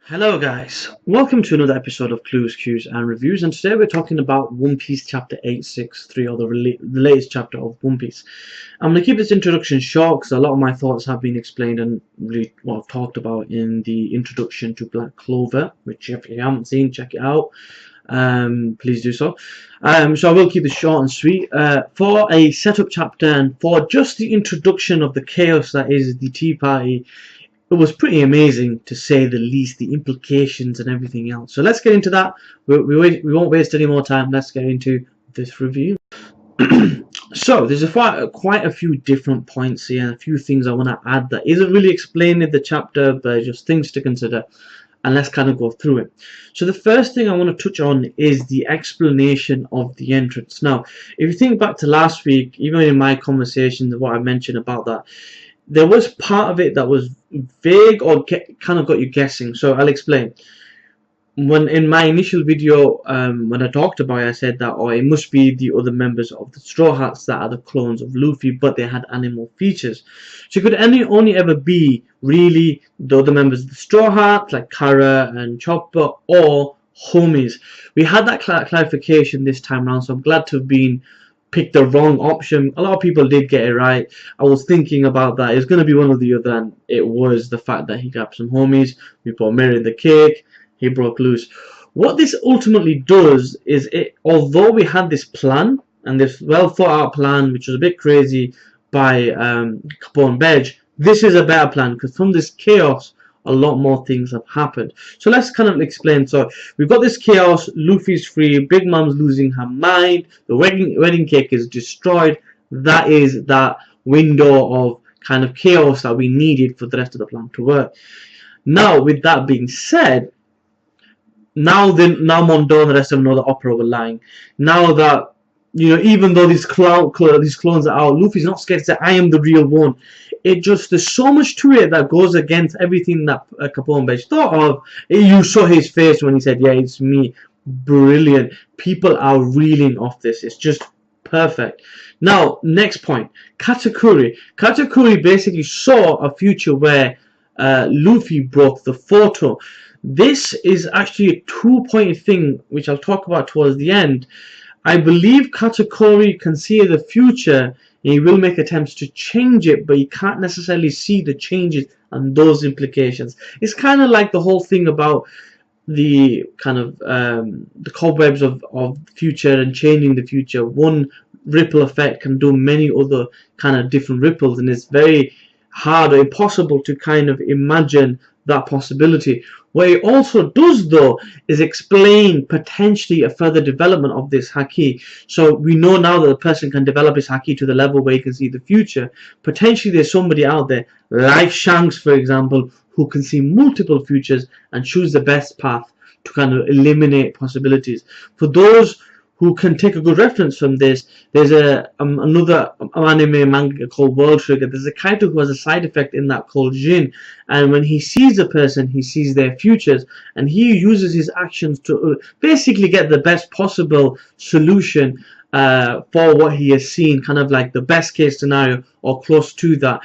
Hello guys, welcome to another episode of Clues, Cues and Reviews, and today we're talking about One Piece chapter 863, or the latest chapter of One Piece. I'm going to keep this introduction short because a lot of my thoughts have been explained and really what I've talked about in the introduction to Black Clover, which if you haven't seen, check it out. Please do so. So I will keep it short and sweet. For a setup chapter and for just the introduction of the chaos that is the Tea Party, it was pretty amazing, to say the least, the implications and everything else. So let's get into that. We won't waste any more time. Let's get into this review. So there's quite a few different points here, and a few things I want to add that isn't really explained in the chapter, but just things to consider. And let's kind of go through it. So the first thing I want to touch on is the explanation of the entrance. Now, if you think back to last week, even in my conversations, what I mentioned about that, there was part of it that was vague or kind of got you guessing. So I'll explain. When in my initial video, when I talked about it, I said that it must be the other members of the Straw Hats that are the clones of Luffy, but they had animal features. So it could only ever be really the other members of the Straw Hats, like Kara and Chopper, or homies. We had that clarification this time around, so I'm glad to have picked the wrong option. A lot of people did get it right. I was thinking about that. It was going to be one or the other, and it was the fact that he grabbed some homies. We put Mary in the cake. He broke loose. What this ultimately does is, although we had this plan, and this well thought out plan, which was a bit crazy by Capone Bedge, this is a better plan, because from this chaos, a lot more things have happened. So let's kind of explain. So we've got this chaos. Luffy's free. Big Mom's losing her mind. The wedding cake is destroyed. That is that window of kind of chaos that we needed for the rest of the plan to work. Now, with that being said, now Mondo and the rest of them know that Opera were lying. Now that, you know, even though these clones are out, Luffy's not scared to say, I am the real one. There's so much to it that goes against everything that Capone Bedge thought of. You saw his face when he said, yeah, it's me. Brilliant. People are reeling off this. It's just perfect. Now, next point. Katakuri. Katakuri basically saw a future where Luffy broke the photo. This is actually a two-pointed thing, which I'll talk about towards the end. I believe Katakuri can see the future, and he will make attempts to change it, but he can't necessarily see the changes and those implications. It's kind of like the whole thing about the kind of the cobwebs of future and changing the future. One ripple effect can do many other kind of different ripples, and it's very hard or impossible to kind of imagine that possibility. What it also does, though, is explain potentially a further development of this haki. So we know now that the person can develop his haki to the level where he can see the future. Potentially there's somebody out there, like Shanks, for example, who can see multiple futures and choose the best path to kind of eliminate possibilities. For those who can take a good reference from this, there's another anime manga called World Trigger. There's a character who has a side effect in that called Jin, and when he sees a person, he sees their futures, and he uses his actions to basically get the best possible solution for what he has seen, kind of like the best case scenario or close to that.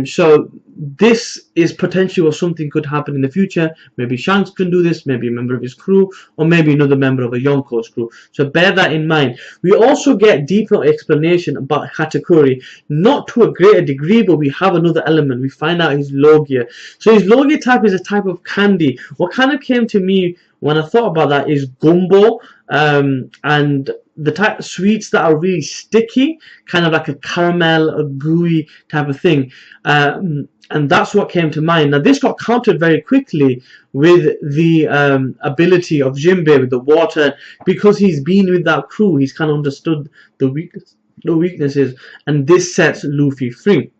So this is potentially what something could happen in the future. Maybe Shanks can do this, maybe a member of his crew, or maybe another member of a Yonko's crew. So bear that in mind. We also get deeper explanation about Katakuri, not to a greater degree, but we have another element. We find out his Logia. So his Logia type is a type of candy. What kind of came to me when I thought about that is gumbo, and the type of sweets that are really sticky, kind of like a caramel, a gooey type of thing. And that's what came to mind. Now, this got countered very quickly with the ability of Jinbei with the water, because he's been with that crew. He's kind of understood the weaknesses, and this sets Luffy free.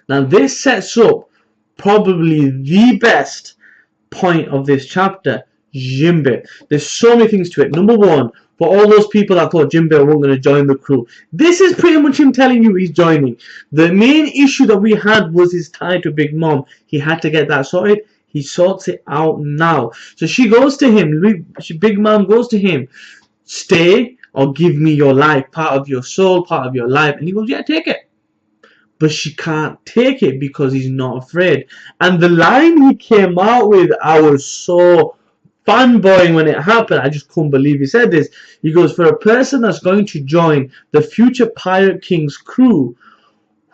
Now, this sets up probably the best point of this chapter, Jinbei. There's so many things to it. Number one, for all those people that thought Jinbei wasn't going to join the crew, this is pretty much him telling you he's joining. The main issue that we had was his tie to Big Mom. He had to get that sorted. He sorts it out now. So she goes to him. Big Mom goes to him. Stay or give me your life, part of your soul, part of your life. And he goes, yeah, take it. but she can't take it because he's not afraid. And the line he came out with, I was so fanboying when it happened. I just couldn't believe he said this. He goes, for a person that's going to join the future Pirate King's crew,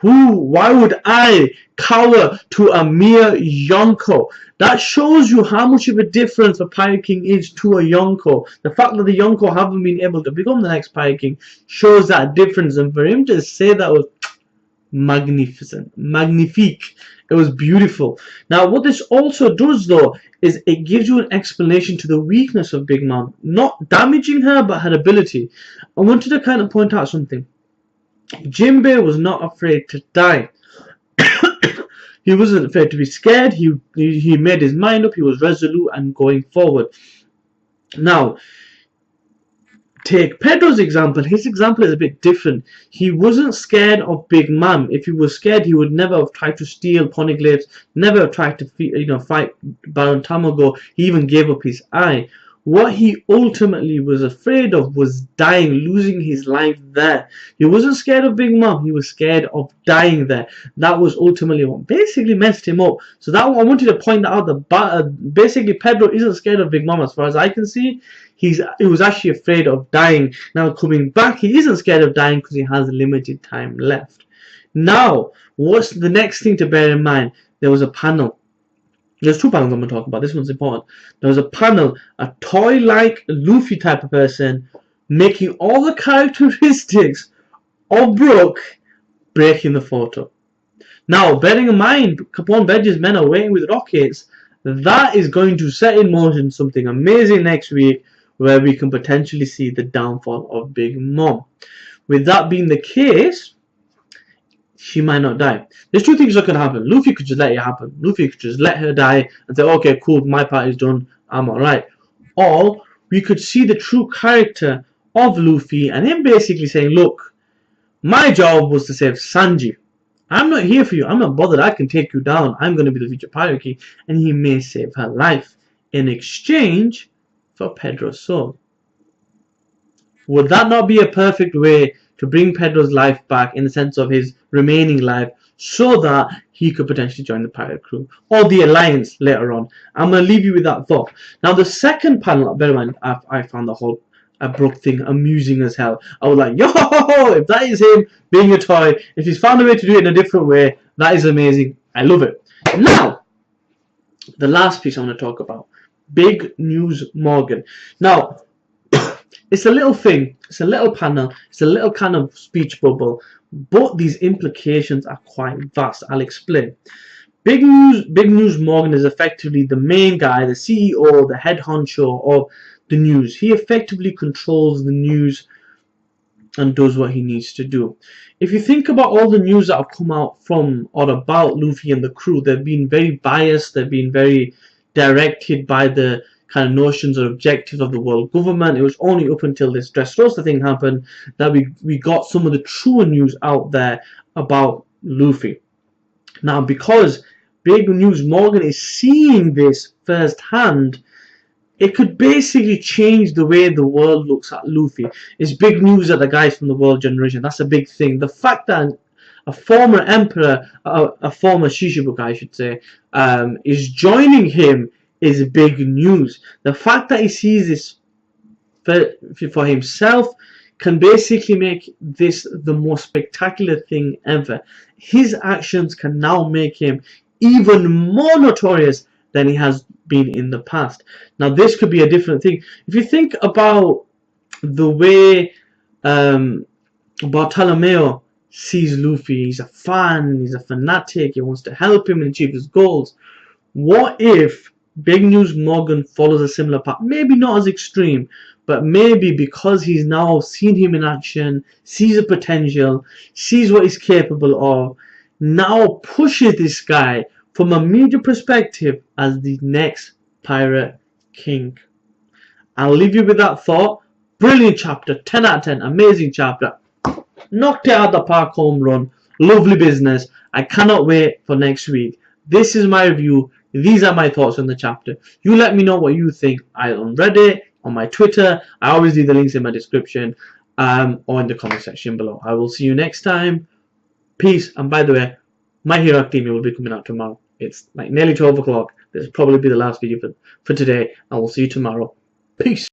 why would I cower to a mere Yonko? That shows you how much of a difference a Pirate King is to a Yonko. The fact that the Yonko haven't been able to become the next Pirate King shows that difference. And for him to say that was magnificent. Magnifique. It was beautiful. Now, what this also does, though, is it gives you an explanation to the weakness of Big Mom. Not damaging her, but her ability. I wanted to kind of point out something. Jinbei was not afraid to die. He wasn't afraid to be scared. He made his mind up. He was resolute and going forward. Now, take Pedro's example. His example is a bit different. He wasn't scared of Big Mom. If he was scared, he would never have tried to steal Poneglyphs, never have tried to fight Baron Tamago. He even gave up his eye. What he ultimately was afraid of was dying, losing his life there. He wasn't scared of Big Mom. He was scared of dying there. That was ultimately what basically messed him up. So that I wanted to point out that basically Pedro isn't scared of Big Mom as far as I can see. He was actually afraid of dying. Now coming back, he isn't scared of dying because he has limited time left. Now, what's the next thing to bear in mind? There was a panel. There's two panels I'm going to talk about. This one's important. There was a panel, a toy-like Luffy type of person, making all the characteristics of Brook, breaking the photo. Now, bearing in mind, Capone Bedge's men are waiting with rockets. That is going to set in motion something amazing next week, where we can potentially see the downfall of Big Mom. With that being the case, she might not die. There's two things that could happen. Luffy could just let it happen. Luffy could just let her die and say, okay, cool, my part is done, I'm alright. Or we could see the true character of Luffy and him basically saying, look, my job was to save Sanji. I'm not here for you. I'm not bothered. I can take you down. I'm going to be the future Pirate King. And he may save her life in exchange for Pedro's soul. Would that not be a perfect way to bring Pedro's life back in the sense of his remaining life so that he could potentially join the pirate crew or the alliance later on? I'm going to leave you with that thought. Now, the second panel, bear in mind, I found the whole Brook thing amusing as hell. I was like, yo, if that is him being a toy, if he's found a way to do it in a different way, that is amazing. I love it. Now, the last piece I want to talk about, Big News Morgan. Now, it's a little thing, it's a little panel, it's a little kind of speech bubble, but these implications are quite vast. I'll explain. Big News Morgan is effectively the main guy, the CEO, the head honcho of the news. He effectively controls the news and does what he needs to do. If you think about all the news that have come out from or about Luffy and the crew, they've been very biased, they've been very directed by the kind of notions or objectives of the world government. It was only up until this Dressrosa thing happened that we got some of the truer news out there about Luffy. Now, because Big News Morgan is seeing this firsthand, it could basically change the way the world looks at Luffy. It's big news that the guys from the World Generation, that's a big thing. The fact that a former emperor, a former Shishibuka I should say, is joining him is big news. The fact that he sees this for himself can basically make this the most spectacular thing ever. His actions can now make him even more notorious than he has been in the past. Now, this could be a different thing. If you think about the way Bartolomeo sees Luffy, he's a fan, he's a fanatic, he wants to help him achieve his goals. What if Big News Morgan follows a similar path? Maybe not as extreme, but maybe because he's now seen him in action, sees the potential, sees what he's capable of, now pushes this guy from a media perspective as the next Pirate King. I'll leave you with that thought. Brilliant chapter, 10 out of 10, amazing chapter. Knocked it out of the park, home run. Lovely business. I cannot wait for next week. This is my review. These are my thoughts on the chapter. You let me know what you think either on Reddit, on my Twitter. I always leave the links in my description, or in the comment section below. I will see you next time. Peace. And by the way, My Hero Academia will be coming out tomorrow. It's like nearly 12 o'clock. This will probably be the last video for today. I will see you tomorrow. Peace.